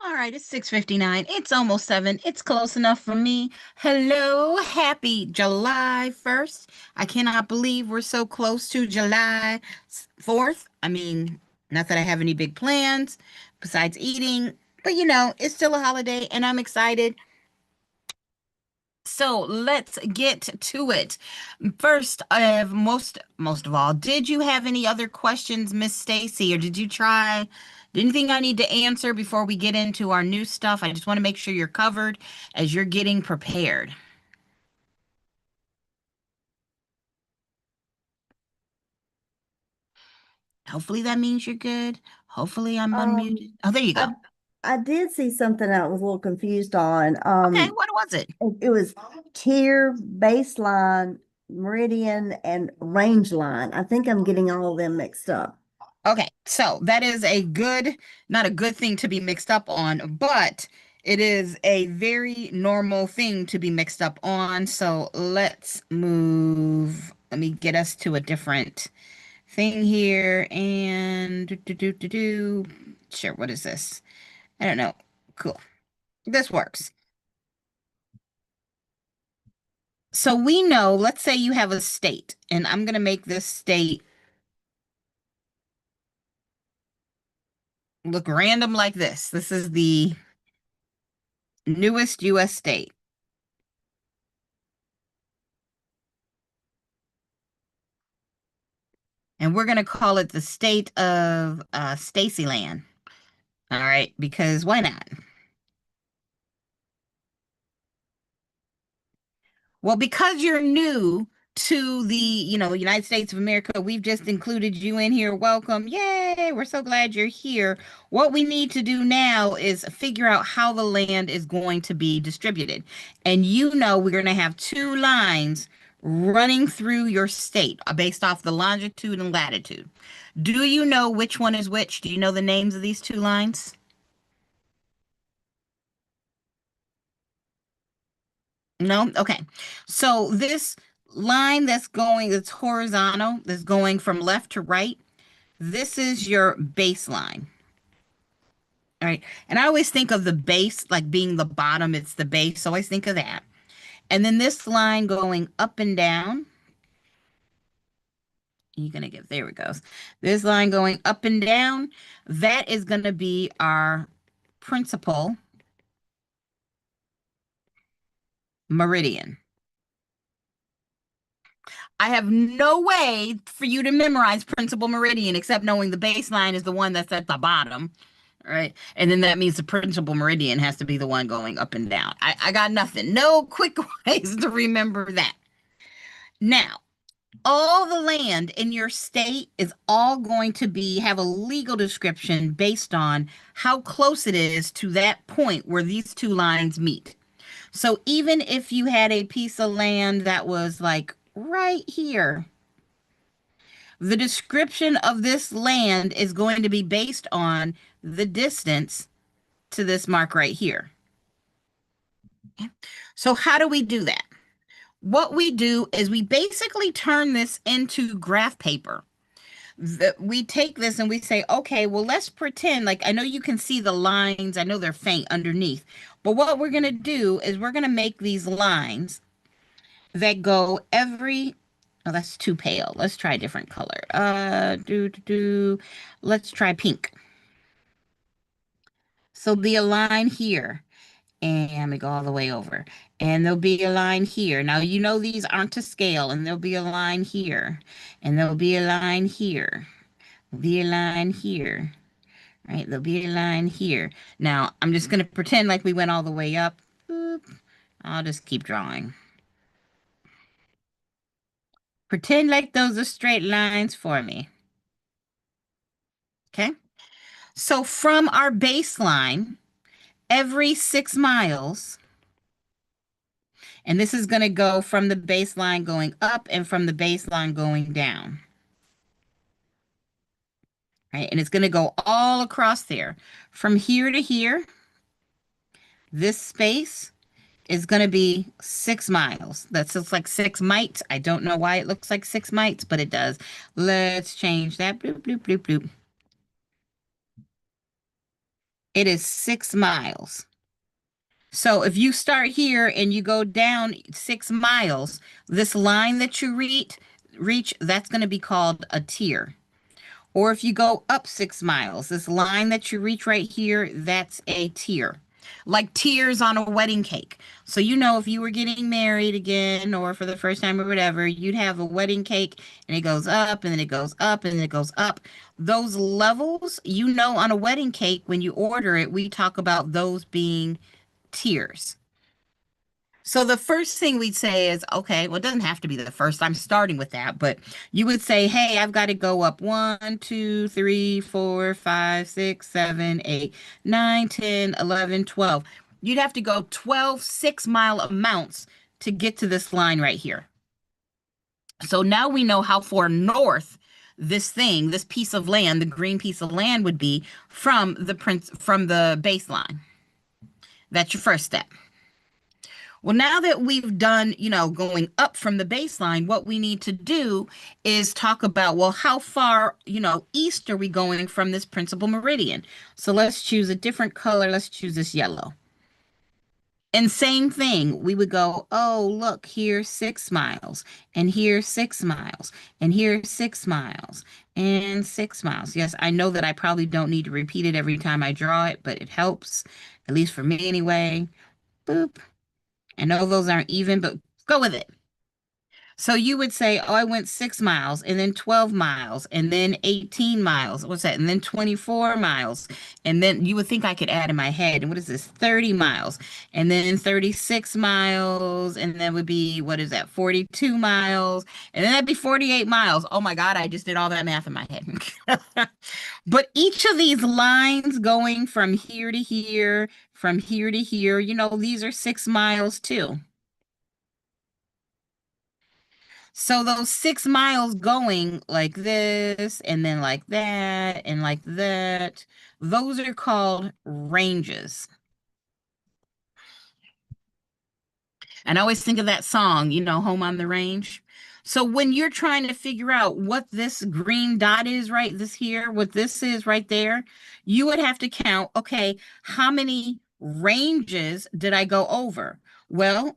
All right, it's 6:59. It's almost 7. It's close enough for me. Hello, happy July 1st. I cannot believe we're so close to July 4th. I mean, not that I have any big plans besides eating, but it's still a holiday and I'm excited. So let's get to it. First, most of all, did you have any other questions, Miss Stacy, or did you try anything I need to answer before we get into our new stuff? I just want to make sure you're covered as you're getting prepared. Hopefully that means you're good. Hopefully I'm unmuted. Um, Oh, there you go. I I did see something I was a little confused on. Okay, what was it? It was tier, baseline, meridian, and range line. I think I'm getting all of them mixed up. Okay, so that is not a good thing to be mixed up on, but it is a very normal thing to be mixed up on. So let's move. Let me get us to a different thing here. And do. Sure, what is this? I don't know. Cool. This works. So we know, let's say you have a state, and I'm going to make this state look random like this. This is the newest US state. And we're going to call it the state of Stacyland. All right, because why not? Well, because you're new to the United States of America, we've just included you in here. Welcome. Yay, we're so glad you're here. What we need to do now is figure out how the land is going to be distributed. And we're going to have two lines running through your state based off the longitude and latitude. Do you know which one is which? Do you know the names of these two lines? No? Okay. So this line that's horizontal, that's going from left to right, this is your baseline. All right. And I always think of the base like being the bottom, it's the base. So I always think of that. And then this line going up and down, you're going to get, there it goes. This line going up and down, that is going to be our principal meridian. I have no way for you to memorize principal meridian except knowing the baseline is the one that's at the bottom, right? And then that means the principal meridian has to be the one going up and down. I got nothing. No quick ways to remember that. Now, all the land in your state is all going to have a legal description based on how close it is to that point where these two lines meet. So even if you had a piece of land that was like right here, the description of this land is going to be based on the distance to this mark right here. So how do we do that? What we do is we basically turn this into graph paper. We take this and we say, okay, well, let's pretend like I know you can see the lines. I know they're faint underneath, but what we're going to do is we're going to make these lines that go oh, that's too pale. Let's try a different color. Let's try pink. So there'll be a line here, and we go all the way over. And there'll be a line here. Now, these aren't to scale, and there'll be a line here, and there'll be a line here, there'll be a line here, right? There'll be a line here. Now, I'm just going to pretend like we went all the way up. Boop. I'll just keep drawing. Pretend like those are straight lines for me. Okay? So from our baseline, every 6 miles, and this is going to go from the baseline going up and from the baseline going down. Right? And it's going to go all across there. From here to here, this space is going to be 6 miles. That looks like 6 mites. I don't know why it looks like 6 mites, but it does. Let's change that. Bloop, bloop, bloop, bloop. It is 6 miles. So if you start here and you go down 6 miles, this line that you reach, that's going to be called a tier. Or if you go up 6 miles, this line that you reach right here, that's a tier. Like tiers on a wedding cake. So, you know, if you were getting married again or for the first time or whatever, you'd have a wedding cake and it goes up and then it goes up and then it goes up. Those levels, you know, on a wedding cake, when you order it, we talk about those being tiers. So the first thing we'd say is, okay, well, it doesn't have to be the first. I'm starting with that, but you would say, hey, I've got to go up 1, 2, 3, 4, 5, 6, 7, 8, 9, 10, 11, 12. You'd have to go 12 6 mile amounts to get to this line right here. So now we know how far north this piece of land, the green piece of land would be from the baseline. That's your first step. Well, now that we've done, you know, going up from the baseline, what we need to do is talk about, well, how far, you know, east are we going from this principal meridian? So let's choose a different color. Let's choose this yellow. And same thing, we would go, oh, look, here's 6 miles, and here's 6 miles, and here's 6 miles, and 6 miles. Yes, I know that I probably don't need to repeat it every time I draw it, but it helps, at least for me anyway. Boop. I know those aren't even, but go with it. So you would say, oh, I went 6 miles and then 12 miles and then 18 miles. What's that? And then 24 miles. And then you would think I could add in my head. And what is this? 30 miles. And then 36 miles. And then would be, what is that? 42 miles. And then that'd be 48 miles. Oh my God, I just did all that math in my head. But each of these lines going from here to here, from here to here, you know, these are 6 miles too. So those 6 miles going like this and then like that and like that, those are called ranges. And I always think of that song, you know, Home on the Range. So when you're trying to figure out what this green dot is right this here, what this is right there, you would have to count, okay, how many ranges did I go over? Well,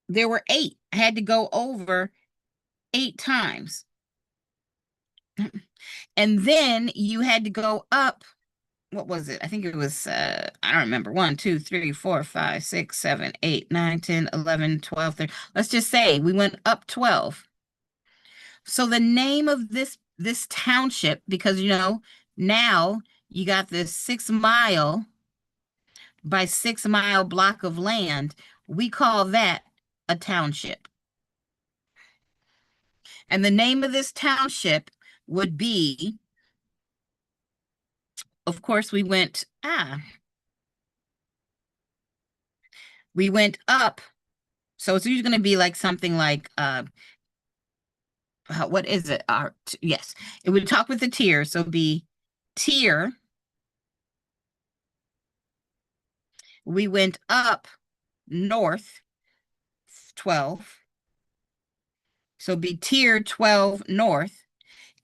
there were 8. I had to go over 8 times. And then you had to go up. What was it? I think it was, I don't remember. 1, 2, 3, 4, 5, 6, 7, 8, 9, 10, 11, 12, 13. Let's just say we went up 12. So the name of this township, because you know, now you got this 6 mile by 6 mile block of land, we call that a township. And the name of this township would be, of course, we went up. So it's usually going to be like something like, what is it? Yes, it would talk with the tier. So it'd be tier. We went up north 12. So it'd be tier 12 north.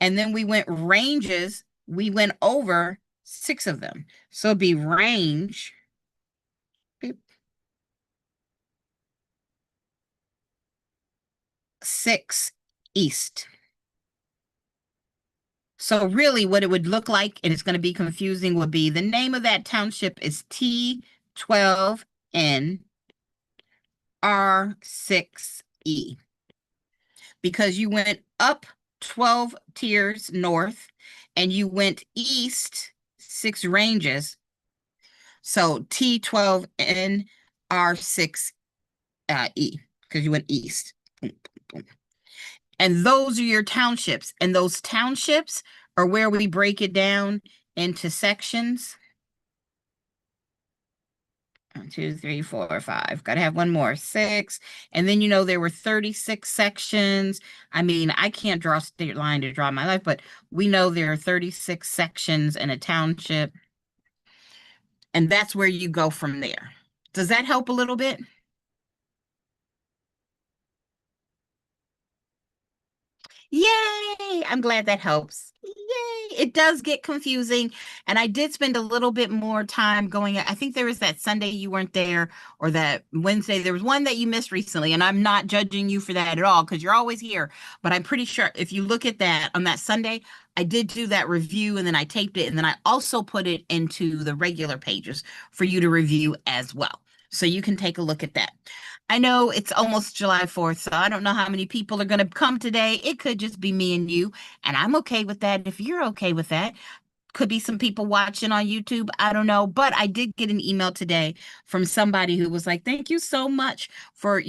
And then we went ranges. We went over 6 of them. So it'd be range. Beep, 6 east. So really what it would look like, and it's going to be confusing, would be the name of that township is T12N R6E. Because you went up 12 tiers north and you went east 6 ranges. So T12N R6E, because you went east. And those are your townships. And those townships are where we break it down into sections. 1, 2, 3, 4, 5. Got to have one more. 6. And then, you know, there were 36 sections. I mean, I can't draw a straight line to draw my life, but we know there are 36 sections in a township. And that's where you go from there. Does that help a little bit? Yay! I'm glad that helps. Yay! It does get confusing. And I did spend a little bit more time going. I think there was that Sunday you weren't there, or that Wednesday. There was one that you missed recently, and I'm not judging you for that at all because you're always here. But I'm pretty sure if you look at that on that Sunday, I did do that review and then I taped it, and then I also put it into the regular pages for you to review as well. So you can take a look at that. I know it's almost July 4th, so I don't know how many people are going to come today. It could just be me and you, and I'm okay with that if you're okay with that. Could be some people watching on YouTube. I don't know, but I did get an email today from somebody who was like, "Thank you so much for,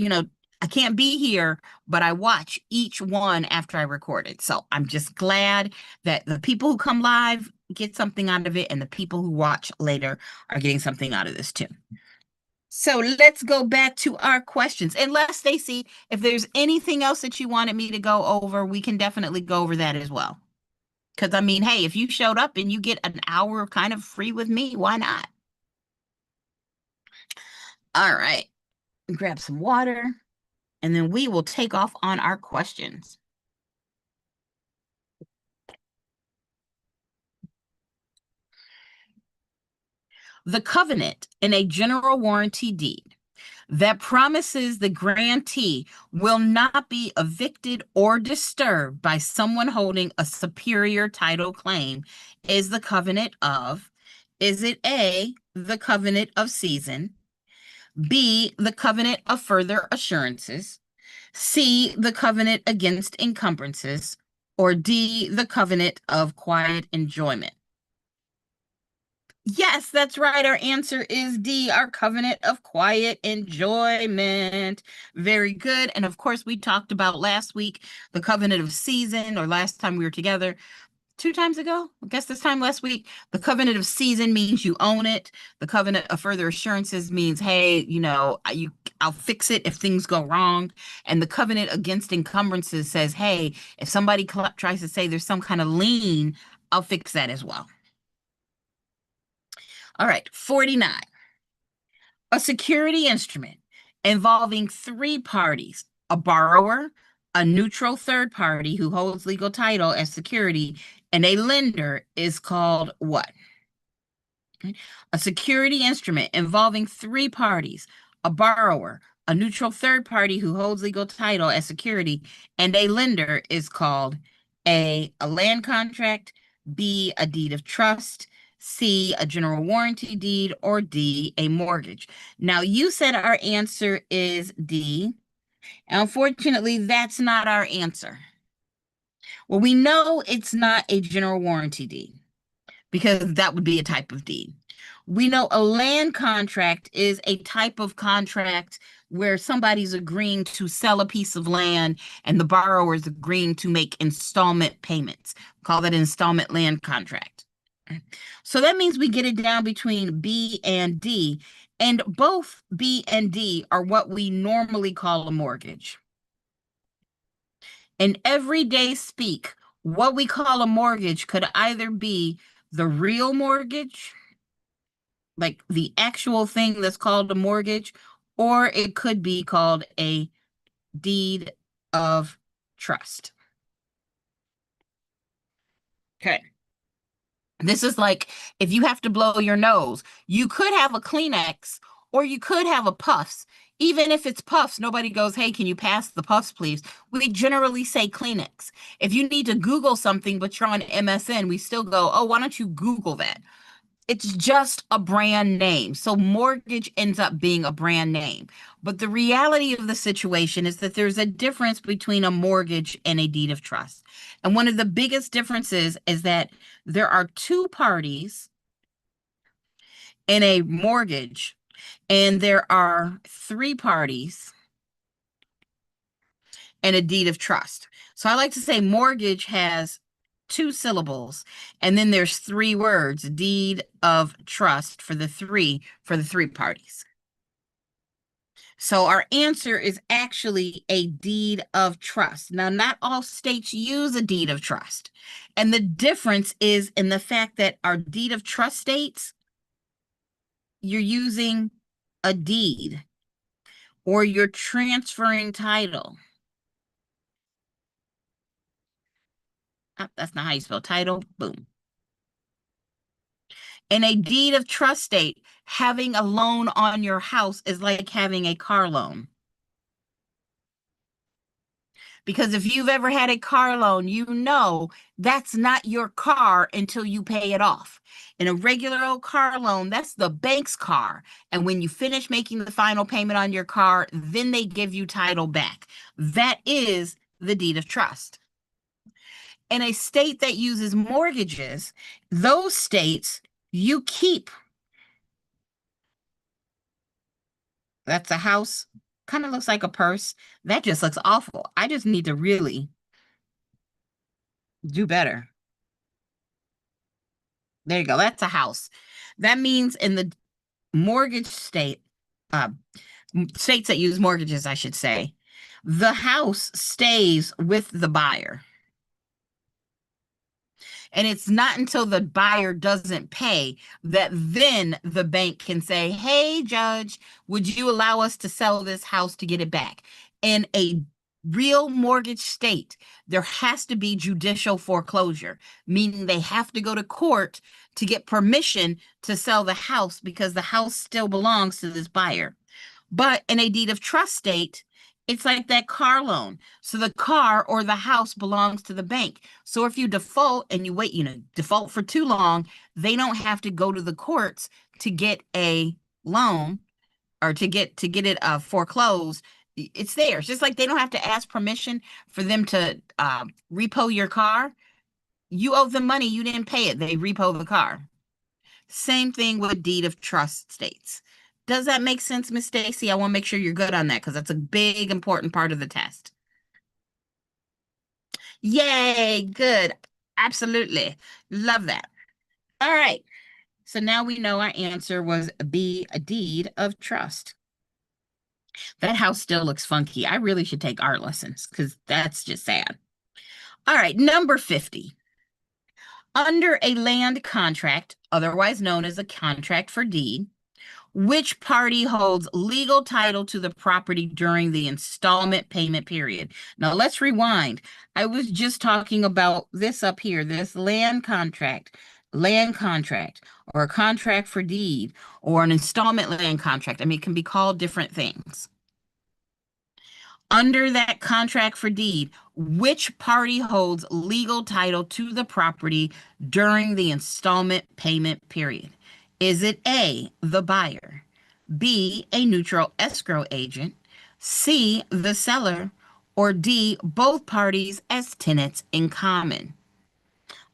I can't be here, but I watch each one after I record it." So I'm just glad that the people who come live get something out of it, and the people who watch later are getting something out of this too. So let's go back to our questions. Unless, Stacy, if there's anything else that you wanted me to go over, we can definitely go over that as well. Because I mean, hey, if you showed up and you get an hour kind of free with me, why not? All right, grab some water, and then we will take off on our questions. The covenant in a general warranty deed that promises the grantee will not be evicted or disturbed by someone holding a superior title claim is the covenant of, is it A, the covenant of season, B, the covenant of further assurances, C, the covenant against encumbrances, or D, the covenant of quiet enjoyment? Yes, that's right. Our answer is D, our covenant of quiet enjoyment. Very good. And of course, we talked about last week the covenant of season, or last time we were together, 2 times ago. I guess this time last week. The covenant of season means you own it. The covenant of further assurances means, hey, I'll fix it if things go wrong. And the covenant against encumbrances says, hey, if somebody tries to say there's some kind of lien, I'll fix that as well. All right, 49. A security instrument involving three parties, a borrower, a neutral third party who holds legal title as security, and a lender is called what? Okay. A security instrument involving three parties, a borrower, a neutral third party who holds legal title as security, and a lender is called a land contract, B, a deed of trust, C, a general warranty deed, or D, a mortgage. Now, you said our answer is D. Unfortunately, that's not our answer. Well, we know it's not a general warranty deed because that would be a type of deed. We know a land contract is a type of contract where somebody's agreeing to sell a piece of land and the borrower is agreeing to make installment payments. Call that an installment land contract. So that means we get it down between B and D, and both B and D are what we normally call a mortgage. In everyday speak, what we call a mortgage could either be the real mortgage, like the actual thing that's called a mortgage, or it could be called a deed of trust. Okay. This is like if you have to blow your nose, you could have a Kleenex or you could have a Puffs. Even if it's Puffs, nobody goes, hey, can you pass the Puffs, please? We generally say Kleenex. If you need to Google something, but you're on MSN, we still go, oh, why don't you Google that? It's just a brand name. So mortgage ends up being a brand name. But the reality of the situation is that there's a difference between a mortgage and a deed of trust. And one of the biggest differences is that there are two parties in a mortgage, and there are three parties in a deed of trust. So I like to say mortgage has 2 syllables, and then there's 3 words, deed of trust for the three parties. So our answer is actually a deed of trust. Now, not all states use a deed of trust. And the difference is in the fact that our deed of trust states, you're using a deed or you're transferring title. That's not how you spell title. Boom. In a deed of trust state, having a loan on your house is like having a car loan. Because if you've ever had a car loan, you know that's not your car until you pay it off. In a regular old car loan, that's the bank's car. And when you finish making the final payment on your car, then they give you title back. That is the deed of trust. In a state that uses mortgages, those states you keep. That's a house. Kind of looks like a purse. That just looks awful. I just need to really do better. There you go. That's a house. That means in the mortgage state, uh, states that use mortgages, I should say, the house stays with the buyer. And it's not until the buyer doesn't pay that then the bank can say, hey, judge, would you allow us to sell this house to get it back? In a real mortgage state, there has to be judicial foreclosure, meaning they have to go to court to get permission to sell the house because the house still belongs to this buyer. But in a deed of trust state, it's like that car loan. So the car or the house belongs to the bank. So if you default and you wait, default for too long, they don't have to go to the courts to get a loan or to get it foreclosed. It's theirs. Just like they don't have to ask permission for them to repo your car. You owe them money, you didn't pay it. They repo the car. Same thing with deed of trust states. Does that make sense, Miss Stacy? I want to make sure you're good on that because that's a big, important part of the test. Yay, good. Absolutely. Love that. All right. So now we know our answer was B, a deed of trust. That house still looks funky. I really should take art lessons because that's just sad. All right, number 50. Under a land contract, otherwise known as a contract for deed, which party holds legal title to the property during the installment payment period? Now let's rewind. I was just talking about this up here, this land contract, or a contract for deed, or an installment land contract. I mean, it can be called different things. Under that contract for deed, which party holds legal title to the property during the installment payment period? Is it A, the buyer, B, a neutral escrow agent, C, the seller, or D, both parties as tenants in common?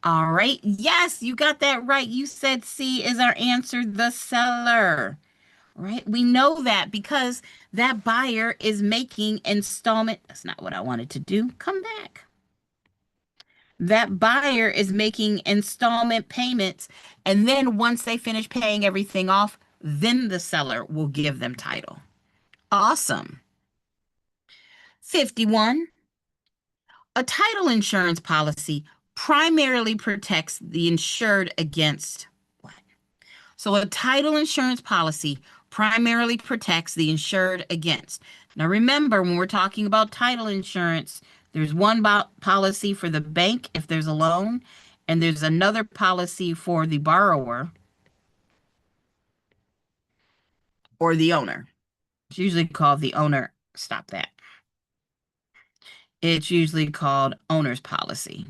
All right. Yes, you got that right. You said C is our answer, the seller. Right? We know that because that buyer is making installment. That's not what I wanted to do. Come back. That buyer is making installment payments. And then once they finish paying everything off, then the seller will give them title. Awesome. 51. A title insurance policy primarily protects the insured against what? So a title insurance policy primarily protects the insured against. Now remember, when we're talking about title insurance, there's one policy for the bank if there's a loan, and there's another policy for the borrower or the owner. It's usually called the owner. Stop that. It's usually called owner's policy.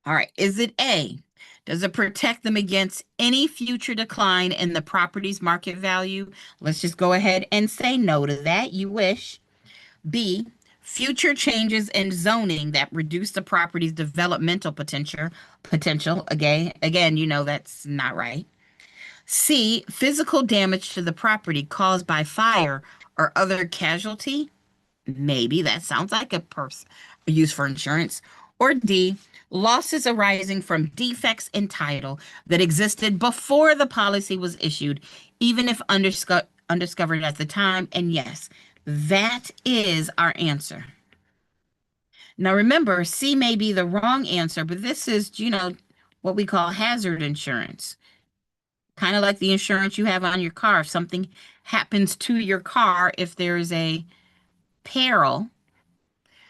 All right. Is it A? Does it protect them against any future decline in the property's market value? Let's just go ahead and say no to that. You wish. B, future changes in zoning that reduce the property's developmental potential. Again, you know that's not right. C, physical damage to the property caused by fire or other casualty. Maybe that sounds like a use for insurance. Or D, losses arising from defects in title that existed before the policy was issued, even if undiscovered at the time. And yes, that is our answer. Now remember, C may be the wrong answer, but this is, what we call hazard insurance. Kind of like the insurance you have on your car. If something happens to your car, if there's a peril,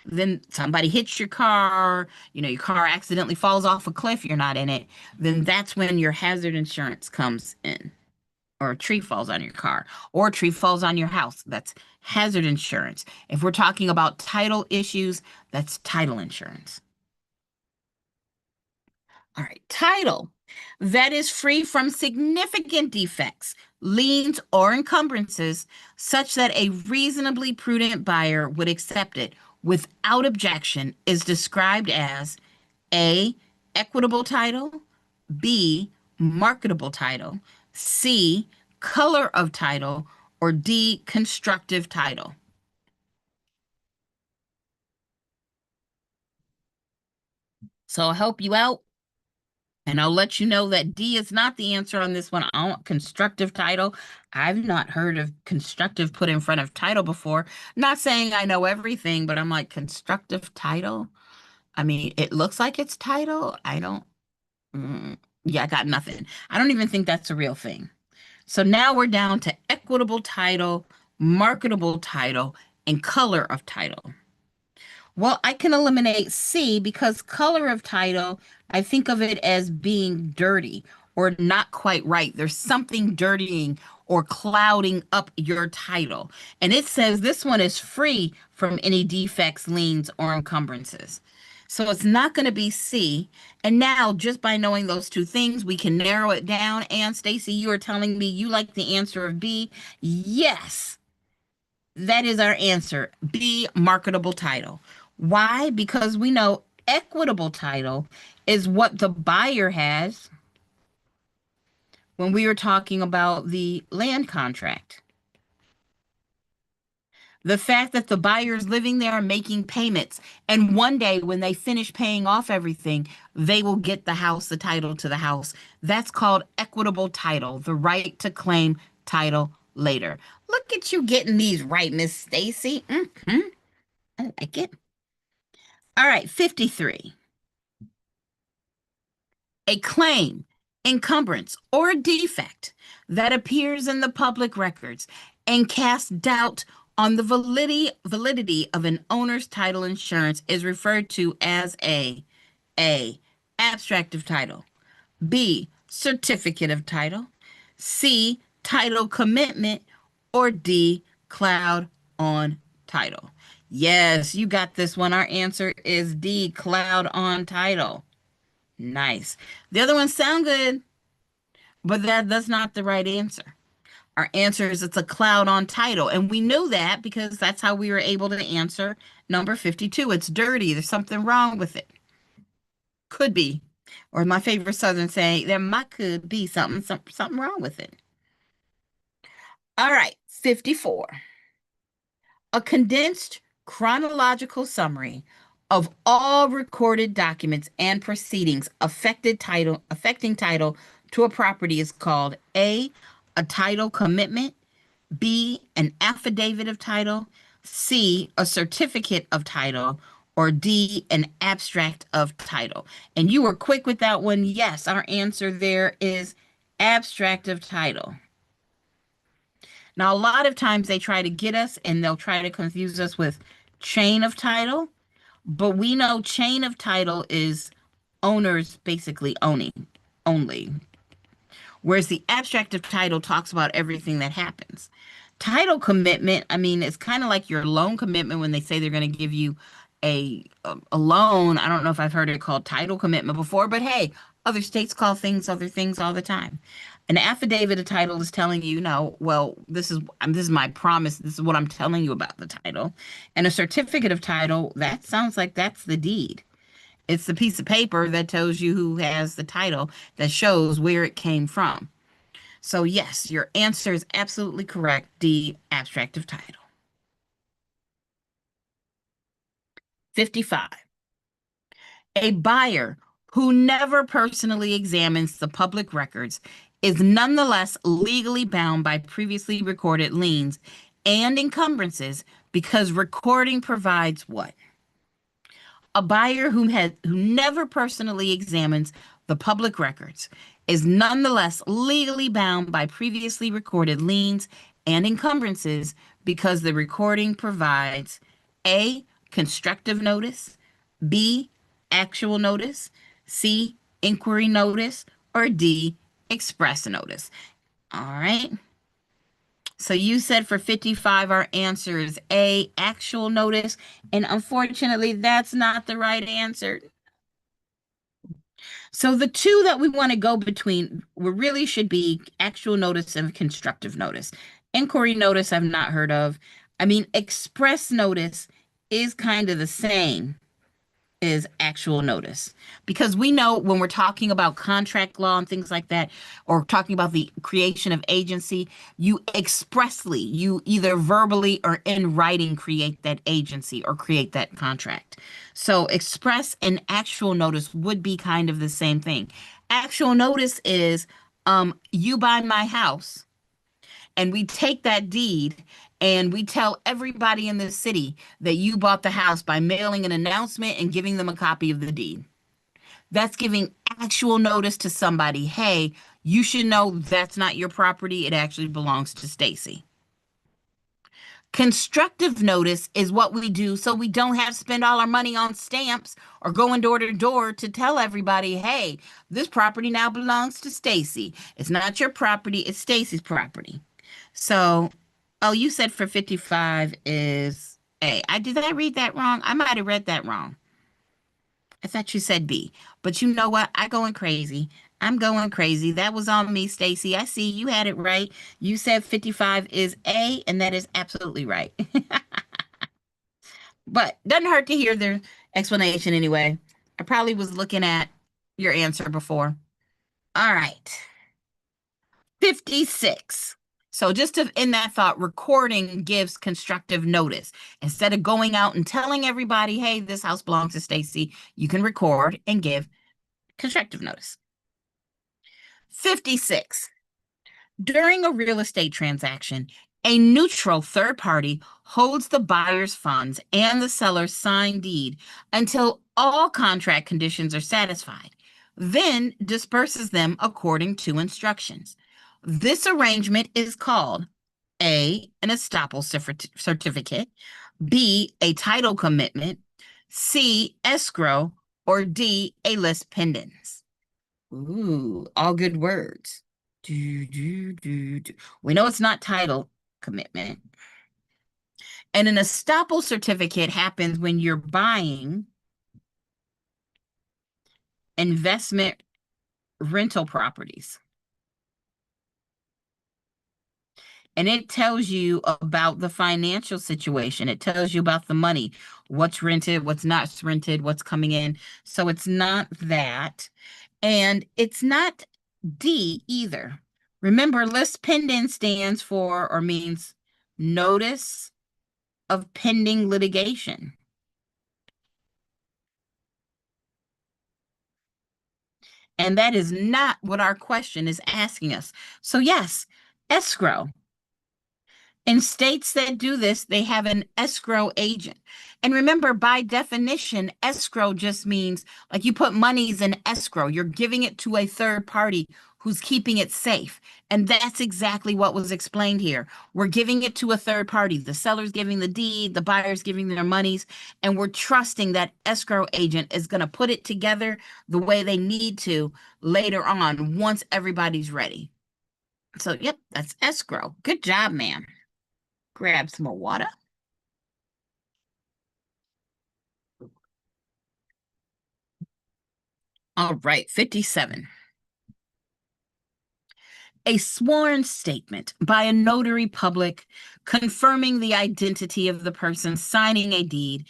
then somebody hits your car, your car accidentally falls off a cliff, you're not in it, then that's when your hazard insurance comes in. Or a tree falls on your car, or a tree falls on your house. That's hazard insurance. If we're talking about title issues, that's title insurance. All right, title. That is free from significant defects, liens, or encumbrances, such that a reasonably prudent buyer would accept it without objection, is described as A, equitable title, B, marketable title, C, color of title, or D, constructive title. So I'll help you out. And I'll let you know that D is not the answer on this one. I want constructive title. I've not heard of constructive put in front of title before. Not saying I know everything, but I'm like, constructive title? I mean, it looks like it's title. I don't, yeah, I got nothing. I don't even think that's a real thing. So now we're down to equitable title, marketable title, and color of title. Well, I can eliminate C because color of title, I think of it as being dirty or not quite right. There's something dirtying or clouding up your title. And it says this one is free from any defects, liens, or encumbrances. So it's not going to be C. And now, just by knowing those two things, we can narrow it down. And Stacy, you are telling me you like the answer of B. Yes, that is our answer. B, marketable title. Why? Because we know equitable title is what the buyer has when we were talking about the land contract. The fact that the buyer is living there and making payments, and one day when they finish paying off everything, they will get the house, the title to the house. That's called equitable title, the right to claim title later. Look at you getting these right, Miss Stacy. I like it. All right, 53. A claim, encumbrance, or a defect that appears in the public records and casts doubt on the validity of an owner's title insurance is referred to as A, abstract of title, B, certificate of title, C, title commitment, or D, cloud on title. Yes, you got this one. Our answer is D, cloud on title. Nice. The other ones sound good, but that's not the right answer. Our answer is it's a cloud on title. And we know that because that's how we were able to answer number 52. It's dirty. There's something wrong with it. Could be. Or my favorite Southern saying, there might could be something wrong with it. All right, 54. A condensed chronological summary of all recorded documents and proceedings affecting title to a property is called A, a title commitment, B, an affidavit of title, C, a certificate of title, or D, an abstract of title. And you were quick with that one. Yes, our answer there is abstract of title. Now, a lot of times they try to get us and they'll try to confuse us with chain of title, but we know chain of title is owners basically owning only. Whereas the abstract of title talks about everything that happens. Title commitment, I mean, it's kind of like your loan commitment when they say they're going to give you a loan. I don't know if I've heard it called title commitment before, but hey, other states call things other things all the time. An affidavit of title is telling you, no, well, this is my promise. This is what I'm telling you about the title. And a certificate of title, that sounds like that's the deed. It's the piece of paper that tells you who has the title that shows where it came from. So yes, your answer is absolutely correct. D, abstract of title. 55. A buyer who never personally examines the public records is nonetheless legally bound by previously recorded liens and encumbrances because recording provides what? A buyer who never personally examines the public records is nonetheless legally bound by previously recorded liens and encumbrances because the recording provides A, constructive notice, B, actual notice, C, inquiry notice, or D, express notice. All right. So you said for 55, our answer is A, actual notice. And unfortunately, that's not the right answer. So the two that we want to go between really should be actual notice and constructive notice. Inquiry notice, I've not heard of. I mean, express notice is kind of the same is actual notice. Because we know when we're talking about contract law and things like that, or talking about the creation of agency, you expressly, you either verbally or in writing create that agency or create that contract. So express and actual notice would be kind of the same thing. Actual notice is you buy my house and we take that deed and we tell everybody in the city that you bought the house by mailing an announcement and giving them a copy of the deed. That's giving actual notice to somebody, hey, you should know that's not your property. It actually belongs to Stacy. Constructive notice is what we do so we don't have to spend all our money on stamps or going door to door to tell everybody, hey, this property now belongs to Stacy. It's not your property, it's Stacy's property. So, oh, you said for 55 is A. Did I read that wrong? I might have read that wrong. I thought you said B. But you know what? I'm going crazy. I'm going crazy. That was on me, Stacy. I see you had it right. You said 55 is A, and that is absolutely right. But doesn't hurt to hear their explanation anyway. I probably was looking at your answer before. All right. 56. So just to in that thought, recording gives constructive notice. Instead of going out and telling everybody, hey, this house belongs to Stacy, you can record and give constructive notice. 56. During a real estate transaction, a neutral third party holds the buyer's funds and the seller's signed deed until all contract conditions are satisfied, then disperses them according to instructions. This arrangement is called A, an estoppel certificate, B, a title commitment, C, escrow, or D, a lis pendens. Ooh, all good words. We know it's not title commitment. And an estoppel certificate happens when you're buying investment rental properties. And it tells you about the financial situation. It tells you about the money, what's rented, what's not rented, what's coming in. So it's not that. And it's not D either. Remember, lis pendens stands for or means notice of pending litigation. And that is not what our question is asking us. So yes, escrow. In states that do this, they have an escrow agent. And remember, by definition, escrow just means like you put monies in escrow. You're giving it to a third party who's keeping it safe. And that's exactly what was explained here. We're giving it to a third party. The seller's giving the deed, the buyer's giving their monies, and we're trusting that escrow agent is going to put it together the way they need to later on once everybody's ready. So, yep, that's escrow. Good job, ma'am. Grab some more water. All right, 57. A sworn statement by a notary public confirming the identity of the person signing a deed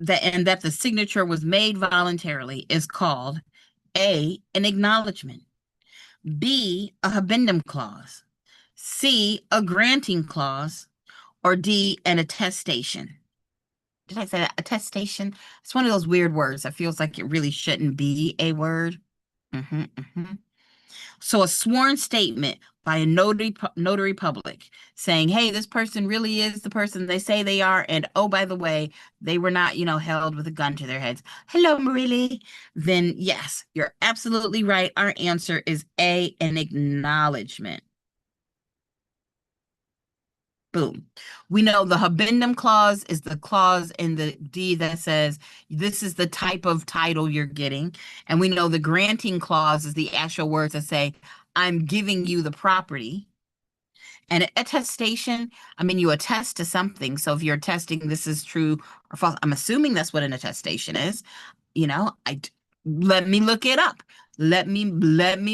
and that the signature was made voluntarily is called A, an acknowledgement, B, a habendum clause, C, a granting clause, or D, an attestation. Did I say that? Attestation? It's one of those weird words that feels like it really shouldn't be a word. So a sworn statement by a notary public saying, hey, this person really is the person they say they are. And oh, by the way, they were not, held with a gun to their heads. Hello, Marily. Then yes, you're absolutely right. Our answer is A, an acknowledgement. Boom. We know the habendum clause is the clause in the deed that says this is the type of title you're getting. And we know the granting clause is the actual words that say, I'm giving you the property. And attestation, I mean, you attest to something. So if you're attesting this is true or false, I'm assuming that's what an attestation is. You know, let me look it up. Let me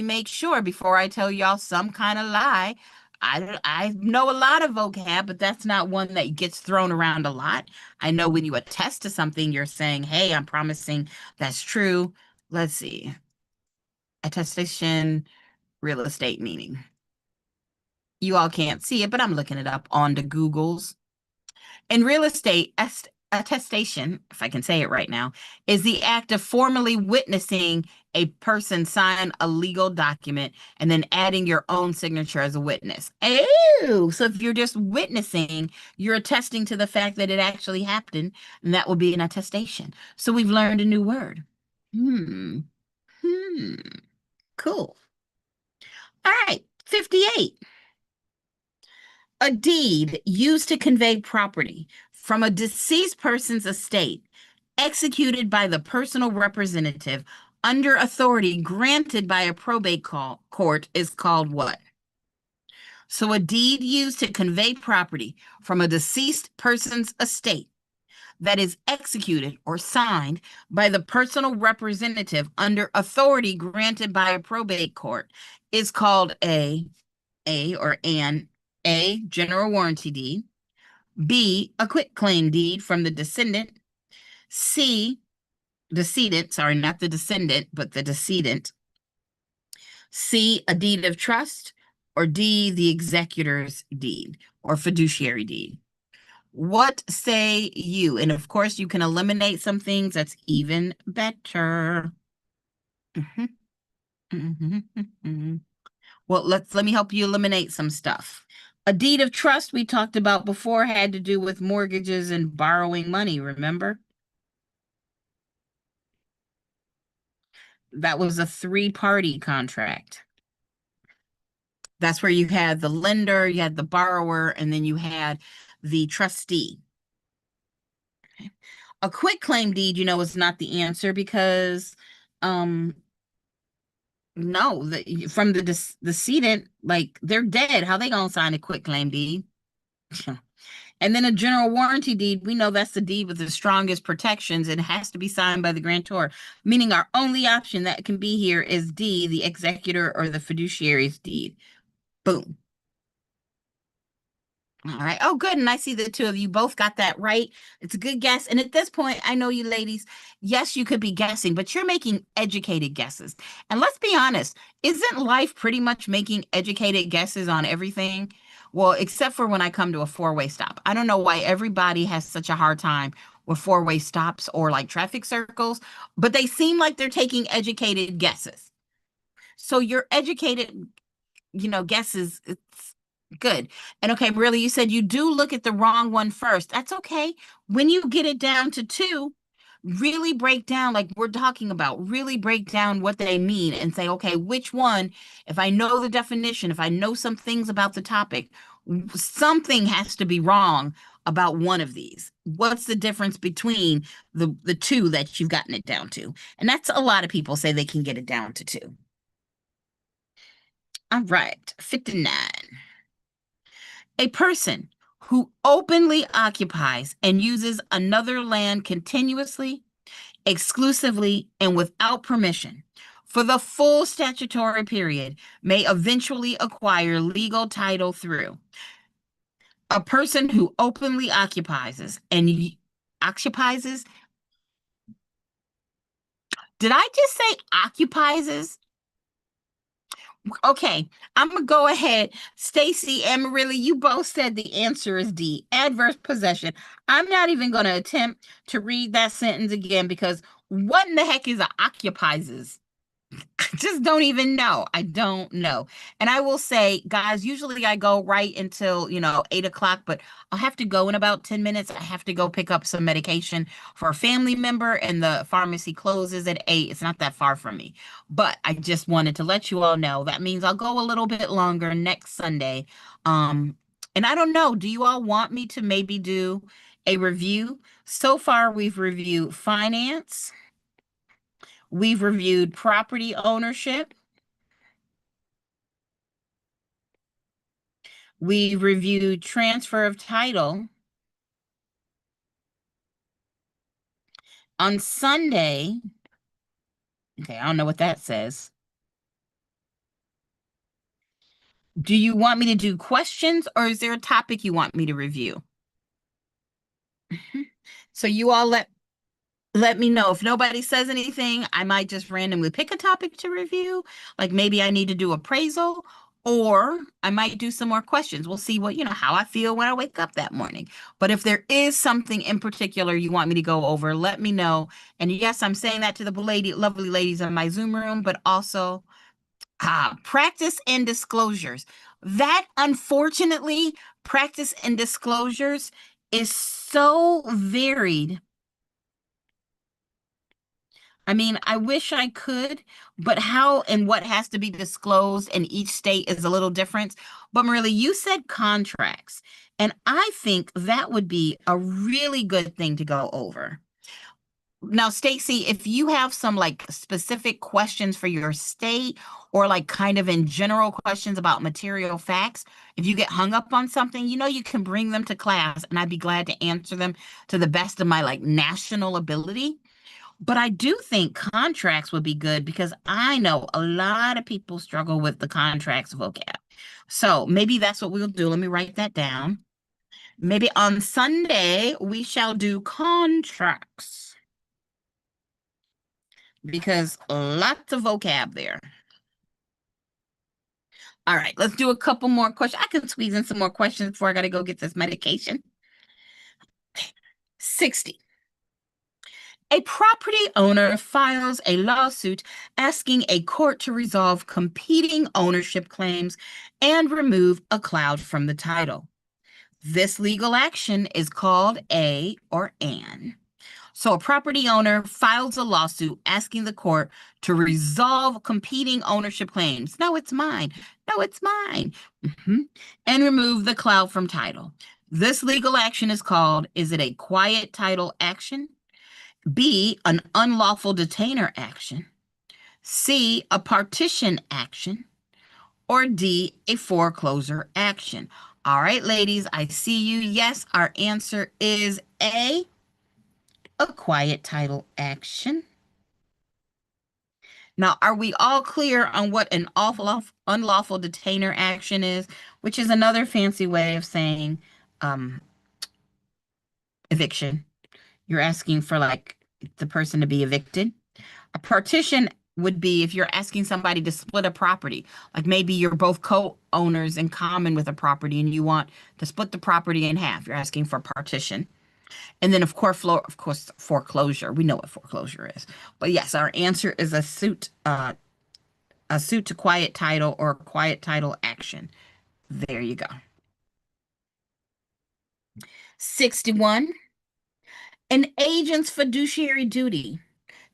make sure before I tell y'all some kind of lie. I know a lot of vocab, but that's not one that gets thrown around a lot. I know when you attest to something, you're saying, hey, I'm promising that's true. Let's see. Attestation, real estate meaning. You all can't see it, but I'm looking it up on the Googles. In real estate, attestation, if I can say it right now, is the act of formally witnessing a person sign a legal document and then adding your own signature as a witness. Oh, so if you're just witnessing, you're attesting to the fact that it actually happened, and that will be an attestation. So we've learned a new word. Hmm. Hmm. Cool. All right. 58. A deed used to convey property from a deceased person's estate, executed by the personal representative under authority granted by a probate court, is called what? So, a deed used to convey property from a deceased person's estate that is executed or signed by the personal representative under authority granted by a probate court is called a general warranty deed, B, a quitclaim deed from the decedent, C, decedent, sorry, not the descendant, but the decedent, C, a deed of trust, or D, the executor's deed or fiduciary deed. What say you? And of course, you can eliminate some things. That's even better. Well, let me help you eliminate some stuff. A deed of trust we talked about before had to do with mortgages and borrowing money, remember? That was a three-party contract. That's where you had the lender, you had the borrower, and then you had the trustee. Okay. A quitclaim deed, you know, is not the answer because no, from the decedent, like they're dead. How they gonna sign a quitclaim deed? And then a general warranty deed, we know that's the deed with the strongest protections. It has to be signed by the grantor, meaning our only option that can be here is D, the executor or the fiduciary's deed. Boom. All right. Oh, good. And I see the two of you both got that right. It's a good guess. And at this point, I know you ladies, yes, you could be guessing, but you're making educated guesses. And let's be honest, isn't life pretty much making educated guesses on everything? Well, except for when I come to a four-way stop. I don't know why everybody has such a hard time with four-way stops or like traffic circles, but they seem like they're taking educated guesses. So your educated, guesses, it's good. And okay, really, you said you do look at the wrong one first. That's okay. When you get it down to two, really break down, like we're talking about, really break down what they mean and say, okay, which one, if I know the definition, if I know some things about the topic, something has to be wrong about one of these. What's the difference between the two that you've gotten it down to? And that's a lot of people say they can get it down to two. All right, 59. A person who openly occupies and uses another land continuously, exclusively, and without permission for the full statutory period may eventually acquire legal title through a person who openly occupies and occupies. Did I just say occupies? Okay, I'm gonna go ahead. Stacy and Marilla, you both said the answer is D, adverse possession. I'm not even gonna attempt to read that sentence again because what in the heck is a occupies? I just don't even know. I don't know. And I will say, guys, usually I go right until, 8 o'clock, but I'll have to go in about 10 minutes. I have to go pick up some medication for a family member, and the pharmacy closes at 8. It's not that far from me. But I just wanted to let you all know that means I'll go a little bit longer next Sunday. And I don't know, do you all want me to maybe do a review? So far, we've reviewed finance, we've reviewed property ownership, we reviewed transfer of title. On Sunday, okay, I don't know what that says. Do you want me to do questions or is there a topic you want me to review? So you all let me know. If nobody says anything, I might just randomly pick a topic to review. Like maybe I need to do appraisal, or I might do some more questions. We'll see what, how I feel when I wake up that morning. But if there is something in particular you want me to go over, let me know. And yes, I'm saying that to the lovely ladies in my Zoom room, but also practice and disclosures. That, unfortunately, practice and disclosures is so varied. I mean, I wish I could, but how and what has to be disclosed in each state is a little different. But Marilla, you said contracts, and I think that would be a really good thing to go over. Now, Stacy, if you have some like specific questions for your state or like kind of in general questions about material facts, if you get hung up on something, you can bring them to class and I'd be glad to answer them to the best of my like national ability. But I do think contracts would be good because I know a lot of people struggle with the contracts vocab. So maybe that's what we'll do. Let me write that down. Maybe on Sunday, we shall do contracts because lots of vocab there. All right, let's do a couple more questions. I can squeeze in some more questions before I got to go get this medication. 60. A property owner files a lawsuit asking a court to resolve competing ownership claims and remove a cloud from the title. This legal action is called a or an. So a property owner files a lawsuit asking the court to resolve competing ownership claims. No, it's mine. No, it's mine. And remove the cloud from title. This legal action is called, is it a quiet title action? B, an unlawful detainer action? C, a partition action? Or D, a foreclosure action? All right, ladies, I see you. Yes, our answer is A, a quiet title action. Now, are we all clear on what an unlawful detainer action is, which is another fancy way of saying eviction? You're asking for like the person to be evicted. A partition would be if you're asking somebody to split a property, like maybe you're both co-owners in common with a property and you want to split the property in half. You're asking for partition. And then of course, foreclosure. We know what foreclosure is. But yes, our answer is a suit to quiet title or quiet title action. There you go. 61. An agent's fiduciary duty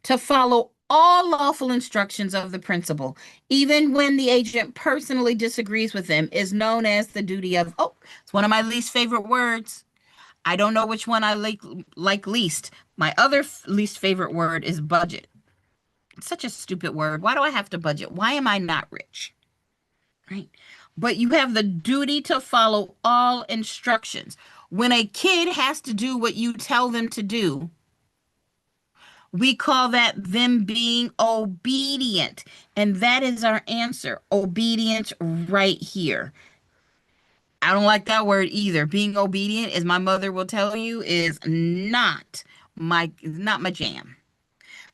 to follow all lawful instructions of the principal, even when the agent personally disagrees with them, is known as the duty of, it's one of my least favorite words. I don't know which one I like least. My other least favorite word is budget. It's such a stupid word. Why do I have to budget? Why am I not rich? Right? But you have the duty to follow all instructions. When a kid has to do what you tell them to do, we call that them being obedient. And that is our answer. Obedience right here. I don't like that word either. Being obedient, as my mother will tell you, is not my jam.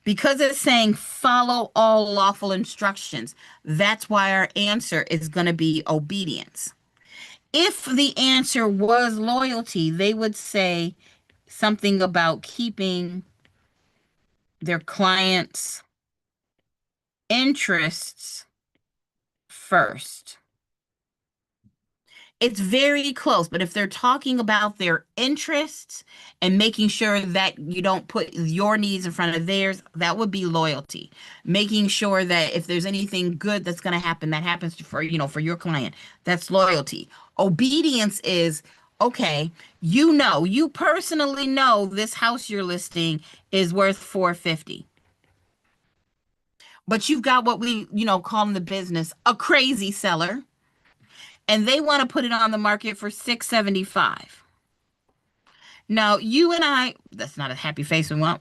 Because it's saying follow all lawful instructions. That's why our answer is going to be obedience. If the answer was loyalty, they would say something about keeping their clients' interests first. It's very close, but if they're talking about their interests and making sure that you don't put your needs in front of theirs, that would be loyalty. Making sure that if there's anything good that's going to happen, that happens for your client. That's loyalty. Obedience is, okay, you personally know this house you're listing is worth 450. But you've got what we, call in the business a crazy seller, and they want to put it on the market for 675. Now, you and I, that's not a happy face we want.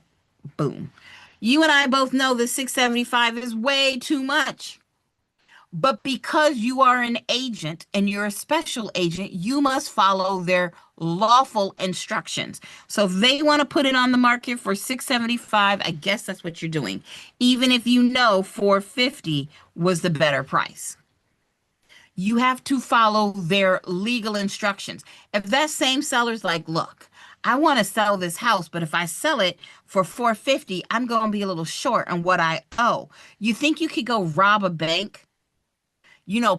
Boom. You and I both know that 675 is way too much. But because you are an agent and you're a special agent, you must follow their lawful instructions. So if they want to put it on the market for 675, I guess that's what you're doing. Even if you know 450 was the better price. You have to follow their legal instructions. If that same seller's like, look, I want to sell this house, but if I sell it for 450, I'm going to be a little short on what I owe. You think you could go rob a bank?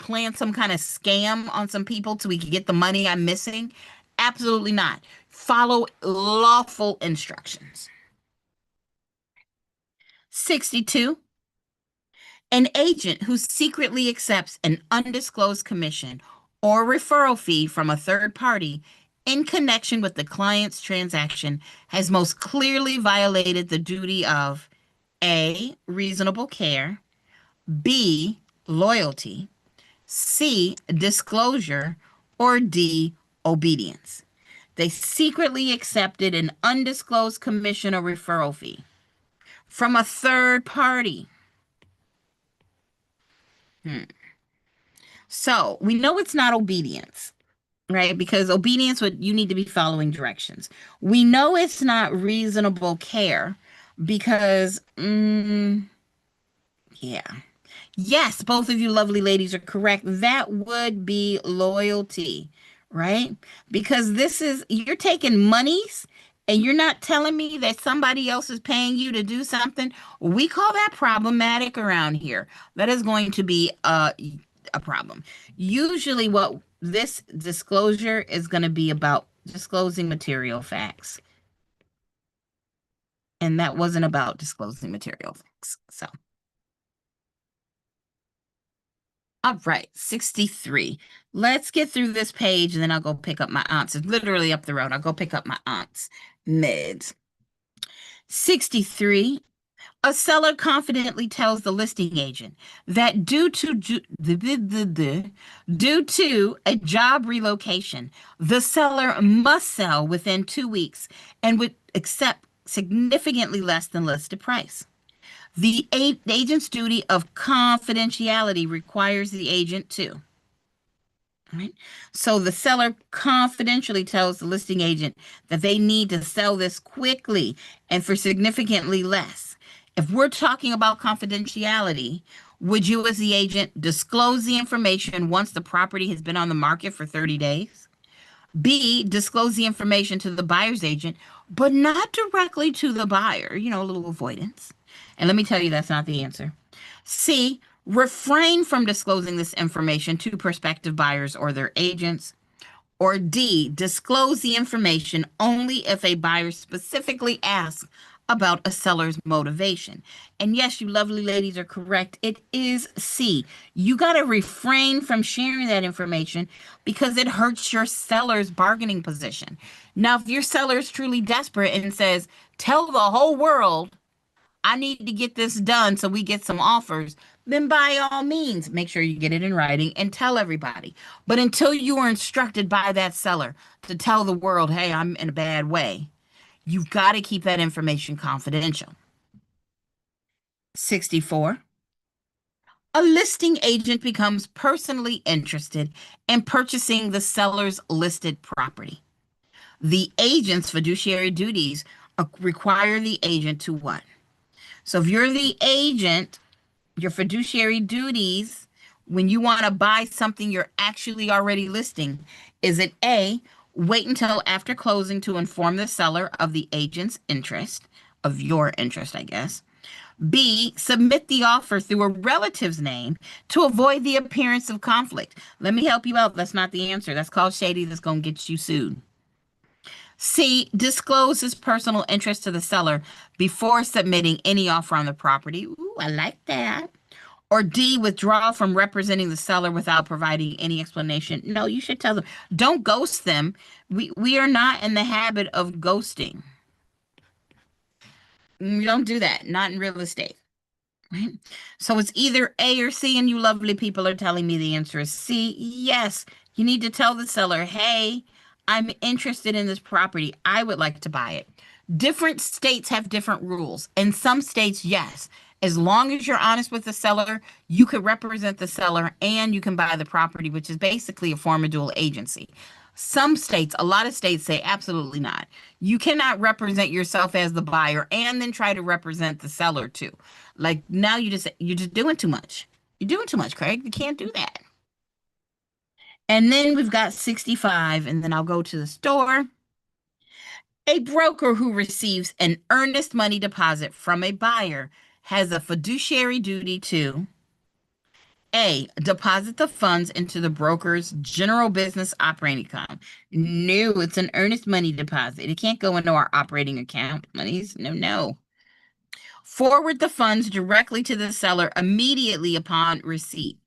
Plan some kind of scam on some people so we can get the money I'm missing? Absolutely not. Follow lawful instructions. 62. An agent who secretly accepts an undisclosed commission or referral fee from a third party in connection with the client's transaction has most clearly violated the duty of A, reasonable care, B, loyalty, C, disclosure, or D, obedience. They secretly accepted an undisclosed commission or referral fee from a third party. So we know it's not obedience, right? Because obedience would, you need to be following directions. We know it's not reasonable care because, yeah. Yes, both of you lovely ladies are correct. That would be loyalty, right? Because you're taking monies and you're not telling me that somebody else is paying you to do something. We call that problematic around here. That is going to be a problem. Usually, what this disclosure is going to be about disclosing material facts. And that wasn't about disclosing material facts. So. All right, 63. Let's get through this page and then I'll go pick up my aunts. It's literally up the road. I'll go pick up my aunts. Mid. 63. A seller confidently tells the listing agent that due to a job relocation, the seller must sell within 2 weeks and would accept significantly less than listed price. The agent's duty of confidentiality requires the agent to. Right? So the seller confidentially tells the listing agent that they need to sell this quickly and for significantly less. If we're talking about confidentiality, would you as the agent disclose the information once the property has been on the market for 30 days? B, disclose the information to the buyer's agent, but not directly to the buyer, a little avoidance. And let me tell you, that's not the answer. C, refrain from disclosing this information to prospective buyers or their agents. Or D, disclose the information only if a buyer specifically asks about a seller's motivation. And yes, you lovely ladies are correct. It is C. You got to refrain from sharing that information because it hurts your seller's bargaining position. Now, if your seller is truly desperate and says, tell the whole world, I need to get this done so we get some offers, then by all means, make sure you get it in writing and tell everybody. But until you are instructed by that seller to tell the world, hey, I'm in a bad way, you've got to keep that information confidential. 64. A listing agent becomes personally interested in purchasing the seller's listed property. The agent's fiduciary duties require the agent to what? So if you're the agent, your fiduciary duties, when you want to buy something you're actually already listing, is it A, wait until after closing to inform the seller of the agent's interest, of your interest, I guess. B, submit the offer through a relative's name to avoid the appearance of conflict. Let me help you out. That's not the answer. That's called shady. That's going to get you sued. C, disclose his personal interest to the seller before submitting any offer on the property. Ooh, I like that. Or D, withdraw from representing the seller without providing any explanation. No, you should tell them. Don't ghost them. We are not in the habit of ghosting. We don't do that, not in real estate. Right? So it's either A or C, and you lovely people are telling me the answer is C. Yes, you need to tell the seller, hey, I'm interested in this property. I would like to buy it. Different states have different rules. In some states, yes, as long as you're honest with the seller, you could represent the seller and you can buy the property, which is basically a form of dual agency. Some states, a lot of states say absolutely not. You cannot represent yourself as the buyer and then try to represent the seller too. Like now you're just doing too much. You're doing too much, Craig. You can't do that. And then we've got 65, and then I'll go to the store. A broker who receives an earnest money deposit from a buyer has a fiduciary duty to A, deposit the funds into the broker's general business operating account. No, it's an earnest money deposit. It can't go into our operating account monies. No, no. Forward the funds directly to the seller immediately upon receipt.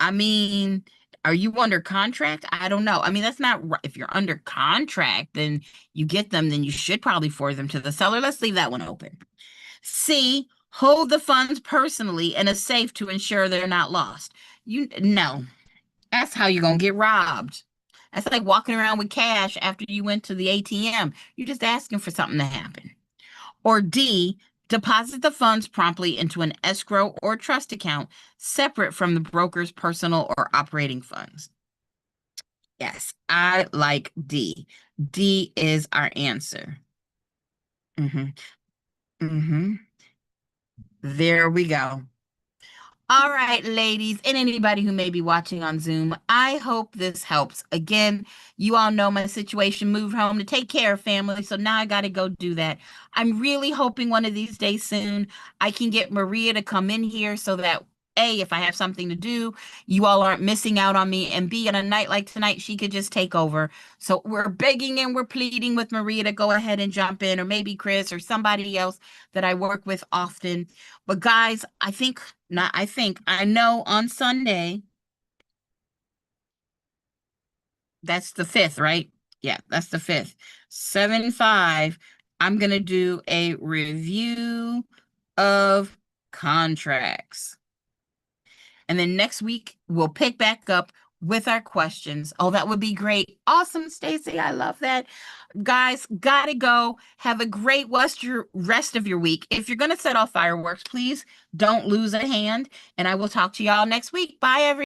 I mean, are you under contract? I don't know. I mean, that's not right. If you're under contract, then you get them, then you should probably forward them to the seller. Let's leave that one open. C, hold the funds personally in a safe to ensure they're not lost. No, that's how you're gonna get robbed. That's like walking around with cash after you went to the ATM. You're just asking for something to happen. Or D, deposit the funds promptly into an escrow or trust account separate from the broker's personal or operating funds. Yes, I like D. D is our answer. Mm-hmm. Mm-hmm. There we go. All right, ladies, and anybody who may be watching on Zoom, I hope this helps. Again, you all know my situation, moved home to take care of family, so now I got to go do that. I'm really hoping one of these days soon I can get Maria to come in here so that A, if I have something to do, you all aren't missing out on me, and B, on a night like tonight, she could just take over. So we're begging and we're pleading with Maria to go ahead and jump in, or maybe Chris or somebody else that I work with often. But guys, I know on Sunday, that's the 5th, right? Yeah, that's the 5th. 7/5, I'm going to do a review of contracts. And then next week, we'll pick back up with our questions. Oh, that would be great. Awesome, Stacy. I love that. Guys, gotta go. Have a great rest of your week. If you're going to set off fireworks, please don't lose a hand. And I will talk to y'all next week. Bye, everyone.